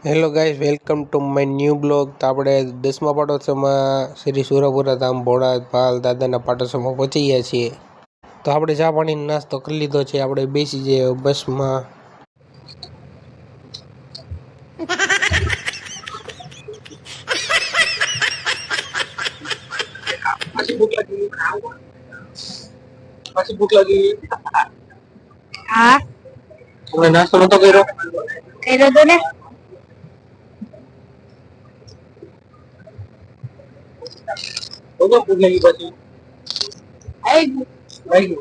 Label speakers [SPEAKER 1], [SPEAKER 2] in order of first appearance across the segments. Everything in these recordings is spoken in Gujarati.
[SPEAKER 1] Hello guys, welcome to my new blog. તો આપણે 10મા પાટોત્સવમાં શ્રી સુરપુરા ધામ ભોળા ભાલ દાદાના પાટોત્સવમાં પહોંચી ગયા છીએ. તો આપણે ચા પાણીનો નાસ્તો કરી લીધો છે. આપણે બેસી જઈએ બસમાં.
[SPEAKER 2] પાછી ભૂખ લાગી.
[SPEAKER 3] હા,
[SPEAKER 2] તમે નાસ્તો નતો કર્યો?
[SPEAKER 3] કર્યો તો ને.
[SPEAKER 2] ભૂખ લાગી પાછી. આવી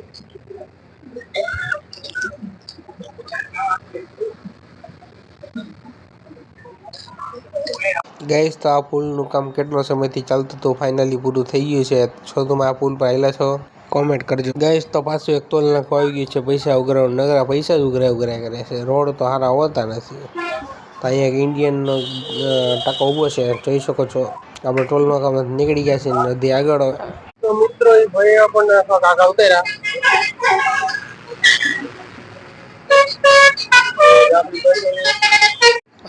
[SPEAKER 1] ગાઈઝ, તો આ પુલનું કામ કેટલો સમયથી ચાલતું હતું, ફાઇનલી પૂરું થઈ ગયું છે. છો તમે આ પુલ પર આવેલા છો? કોમેન્ટ કરજો ગાઈઝ. તો પાછું એક ટોલ નાકું આવી ગયું છે. પૈસા ઉઘરાવ નગરા પૈસા જ ઉઘરાય કરે છે. રોડ તો સારા હોતા નથી. તો અહીંયા એક ઇન્ડિયનનો ટાંકો ઊભો છે, જોઈ શકો છો. આપણે ટોલ નાકામાં નીકળી ગયા છીએ. નદી આગળ
[SPEAKER 2] તો મિત્રો એ ભાઈ આપણને કાકા ઉતાર્યા.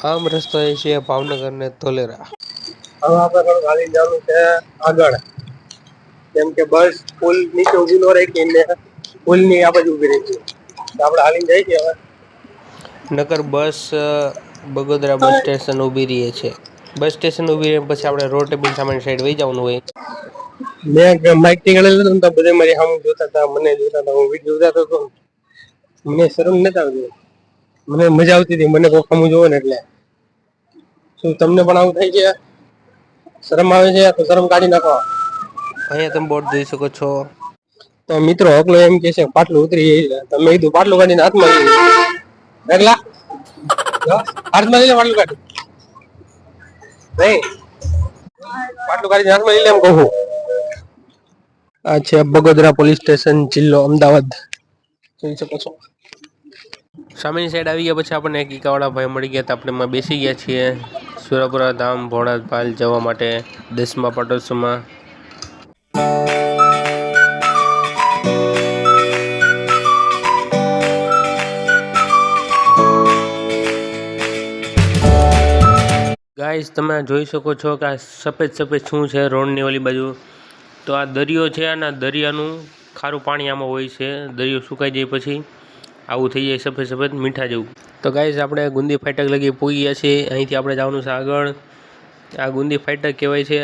[SPEAKER 1] આમ રસ્તો એ છે ભાવનગર ને ધોલેરા.
[SPEAKER 2] હવે આપણે ગાડી જવાનું છે આગળ, કેમ કે બસ પુલ નીચે ઉભી ન રહી ને પુલ ની આ બાજુ ઉભી રહી છે. આપણે હાલીને જઈએ છીએ. હવે
[SPEAKER 1] નગર બસ બગોદરા બસ સ્ટેશન ઊભી રહી છે. બસ સ્ટેશન ઊભી રહે પછી આપણે રોડ ટેબલ સામેની સાઈડ વહી જવાનું હોય.
[SPEAKER 2] મેં માઇક નીકળેલું હતું તો બધે મારી સામે જોતા હતા, મને જોતા હતા, હું વિડીયો જોતા હતો. મને શરમ નથી આવતી, મને મજા આવતી હતી. મને કોઈ સામું જોવે ને એટલે. શું તમને પણ આવું થાય છે? શરમ આવે છે તો શરમ કાઢી નાખો.
[SPEAKER 1] અહીંયા તમે બોર્ડ જોઈ શકો છો.
[SPEAKER 2] તો મિત્રો હકલો એમ કે છે પાટલું ઉતરી જાય. તમે કીધું પાટલું કાઢીને હાથમાં લઈ એકલા હાથમાં લઈ લે. પાટલું કાઢી નહીં, પાટલું કાઢીને હાથમાં લઈ લે એમ કહું. આ છે બગોદરા પોલીસ સ્ટેશન, જિલ્લો અમદાવાદ. જોઈ શકો છો.
[SPEAKER 1] સામેની સાઈડ આવી ગયા પછી આપણને એક ઈકાવાળા ભાઈ મળી ગયા. તો આપણે એમાં બેસી ગયા છીએ સુરપુરા ધામ ભોળા ભાલ જવા માટે 10મા પાટોત્સવમાં. ગાઈસ, તમે જોઈ શકો છો કે આ સફેદ સફેદ શું છે રોડની ઓલી બાજુ. તો આ દરિયો છે અને દરિયાનું ખારું પાણી આમાં હોય છે. દરિયો સુકાઈ જાય પછી આવું થઈ જાય સફેદ સફેદ મીઠા જેવું. તો ગાઈસ, આપણે ગુંદી ફાટક લગી પહોંચી ગયા છીએ. અહીંથી આપણે જવાનું છે આગળ. આ ગુંદી ફાટક કહેવાય છે.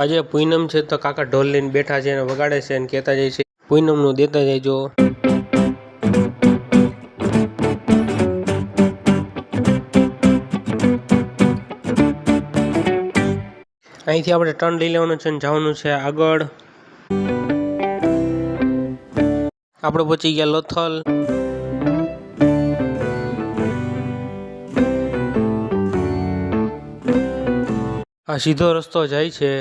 [SPEAKER 1] આજે પૂનમ છે તો કાકા ઢોલ લઈને બેઠા છે અને વગાડે છે અને કહેતા જાય છે પૂનમનું દેતા જજો. અહીંથી આપણે ટર્ન લઈ લેવાનું છે અને જવાનું છે આગળ. આપણે પહોંચી ગયા લોથલ. આ સીધો રસ્તો જાય છે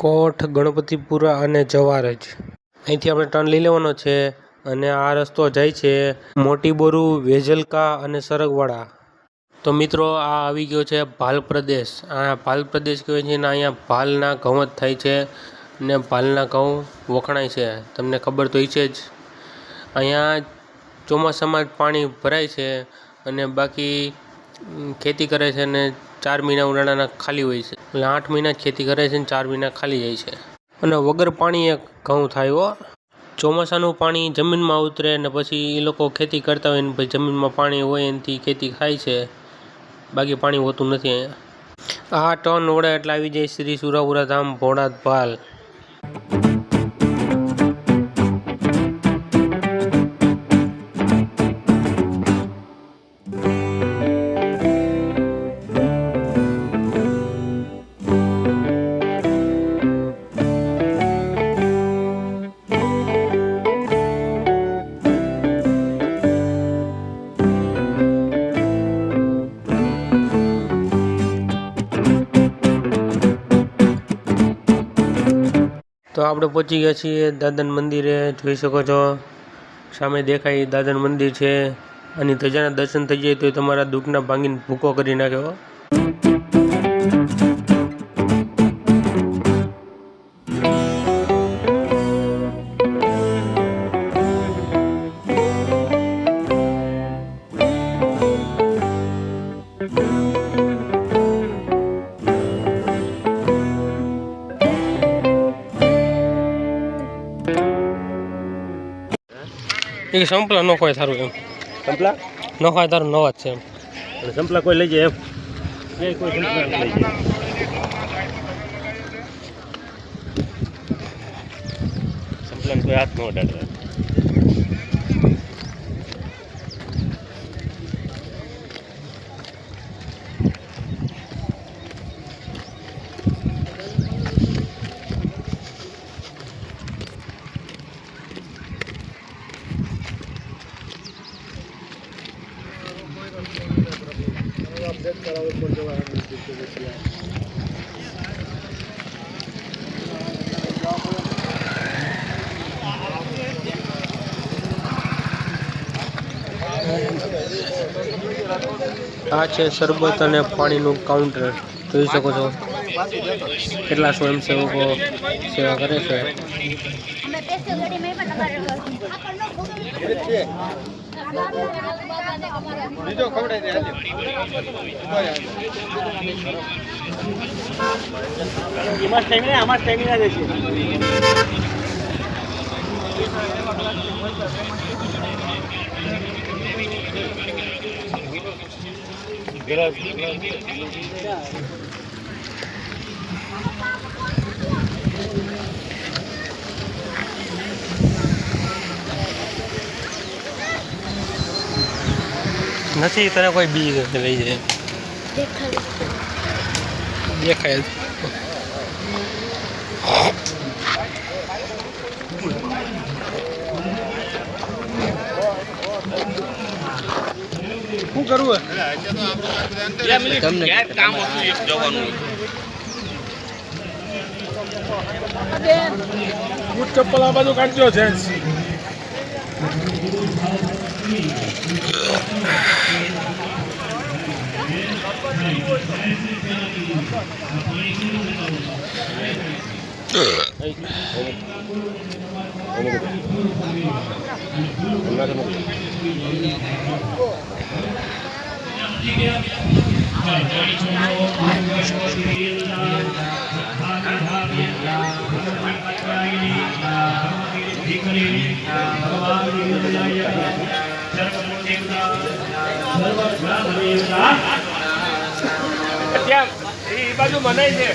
[SPEAKER 1] કોઠ, ગણપતિપુરા અને જવારજ. અહીંથી આપણે ટર્ન લઈ લેવાનો છે અને આ રસ્તો જાય છે મોટી બોરુ, વેજલકા અને સરગવાડા. તો મિત્રો, આ આવી ગયો છે ભાલ પ્રદેશ. આ ભાલ પ્રદેશ કહેવાય છે ને અહીંયા ભાલના ઘઉં જ થાય છે ને ભાલના ઘઉં વખણાય છે. તમને ખબર તો છે જ. અહીંયા ચોમાસામાં જ પાણી ભરાય છે અને બાકી ખેતી કરે છે ને 4 મહિના ઉનાળાના ખાલી હોય છે. એટલે 8 મહિના જ ખેતી કરે છે ને 4 મહિના ખાલી જાય છે. અને વગર પાણીએ ઘઉં થાય હો. ચોમાસાનું પાણી જમીનમાં ઉતરે ને પછી એ લોકો ખેતી કરતા હોય ને પછી જમીનમાં પાણી હોય એનાથી ખેતી થાય છે. બાકી પાણી હોતું નથી અહીંયા. આ ટર્ન વડે એટલે આવી જાય શ્રી સુરપુરા ધામ ભોળા ભાલ. તો આપણે પહોંચી ગયા છીએ દાદાના મંદિરે. જોઈ શકો છો સામે દેખાય દાદાનું મંદિર છે. અને ધજાના દર્શન થઈ જાય તો તમારા દુઃખના ભાંગીને ભૂકો કરી નાખ્યો. એ સંપલા ન ખવાય સારું એમ
[SPEAKER 4] સંપલા
[SPEAKER 1] ન ખવાય તારું નવા જ છે એમ
[SPEAKER 4] અને સંપલા કોઈ લઈ જાય એમ એ કોઈ સંપલા નથી લઈ જાય સંપલાને કોઈ હાથ ન અડાડે
[SPEAKER 1] આ છે શરબત અને પાણીનું કાઉન્ટર જોઈ શકો છો કેટલા સ્વયંસેવકો સેવા કરે છે
[SPEAKER 4] આમાં સ્ટેમિના દે છે
[SPEAKER 1] નથી તને કોઈ બી લઈ જાય દેખાય જ.
[SPEAKER 2] શું કરવું બૂટ ચપ્પલ આ બાજુ કાઢજો છે એ બાજુ મનાય છે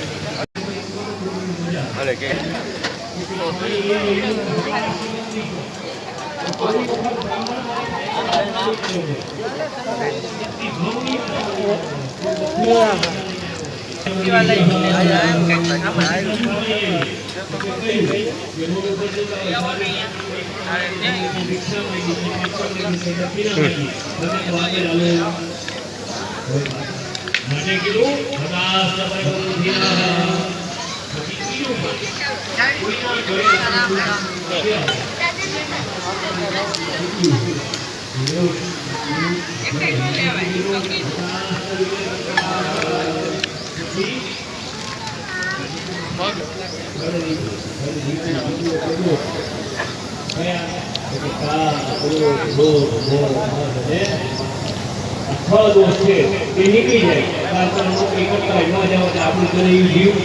[SPEAKER 5] નીકળી જાય નોકરી કરતા હોય ન જાવ આપણું કરેલું જીવ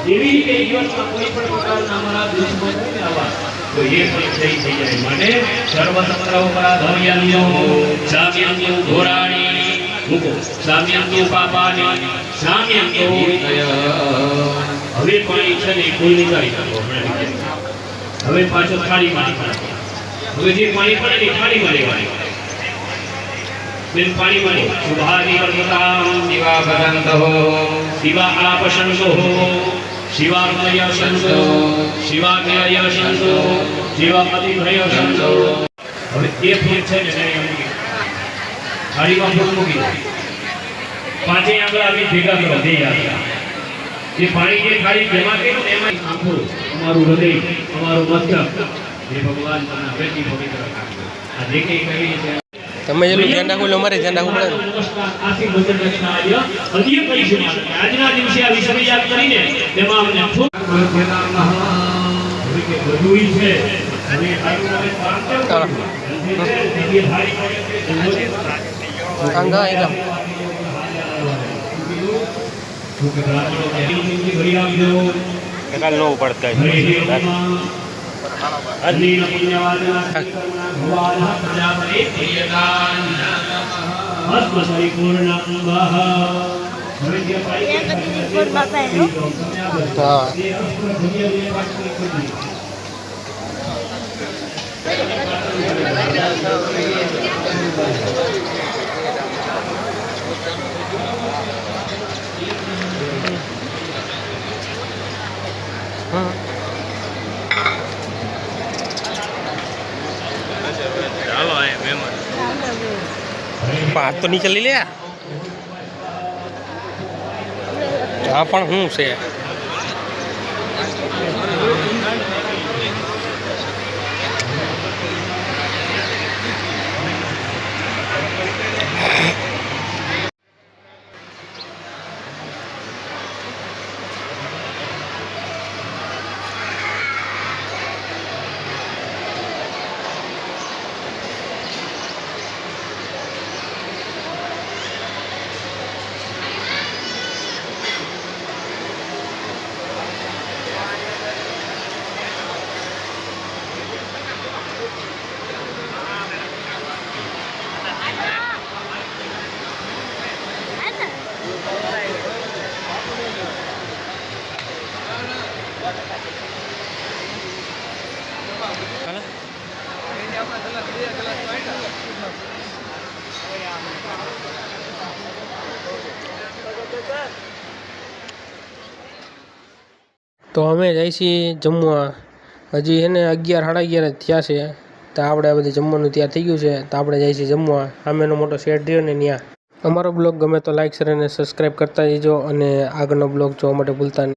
[SPEAKER 5] એવી રીતે જીવનમાં કોઈ પણ પ્રકારના અમારા દુશ્મન હોય ને આવા તો એ પણ થઈ જાય માટે સર્વ તંત્રઓ પરા ધર્યાન્યો સામ્યન્યો ધોરાણી મૂકો સામ્યન્યો પાપાની સામ્યન્યો હવે પાણી છે ને કોઈ નીકાળી નાખો હવે પાછો થાળીમાં હવે જે પાણી પડે ને થાળીમાં લેવાની બેન પાણીમાં લે શુભાની વર્તતામ દિવા ભગંતો દિવા આપશંસો શિવાગ્નય શંસો શિવાગ્નય શંસો શિવાપતિભય શંસો હવે એ ફૂલ છે ને થાળીમાં ફૂલ મૂકી દો પાંચે આગળ આવી ભેગા કરો દે જે પાણી જે થાળી જમા કર્યું એમાં આંખો અમારું હૃદય અમારું મસ્તક જે ભગવાન તમને હવેથી પવિત્ર રાખજો આ જે કંઈ કરી છે
[SPEAKER 1] તમે જેટલું ધ્યાન રાખવું એટલે અમારે ધ્યાન રાખવું પડે
[SPEAKER 5] આજના દિવસે આ વિષય યાદ કરીને તેમાં અમને ખૂબ બધું છે
[SPEAKER 4] કાલ નો પડતા
[SPEAKER 5] અગ્નિ પુણ્યવાદના ભગવાન પ્રજાપતિ પ્રિયદાન ભસ્મ પરિપૂર્ણ અંબઃ
[SPEAKER 2] હા
[SPEAKER 1] હાથ તો નીચે લઈ લે આ પણ શું છે તો અમે જઈએ છીએ જમવા હજી એને 11 સાડા 11 થયા છે તો આપણે આ બધું જમવાનું તૈયાર થઈ ગયું છે તો આપણે જઈએ છીએ જમવા સામેનો મોટો શેડ રહ્યો ને ત્યાં અમારો બ્લોગ ગમે તો લાઈક શેર અને સબસ્ક્રાઈબ કરતા જજો અને આગળનો બ્લોગ જોવા માટે ભૂલતા નહીં.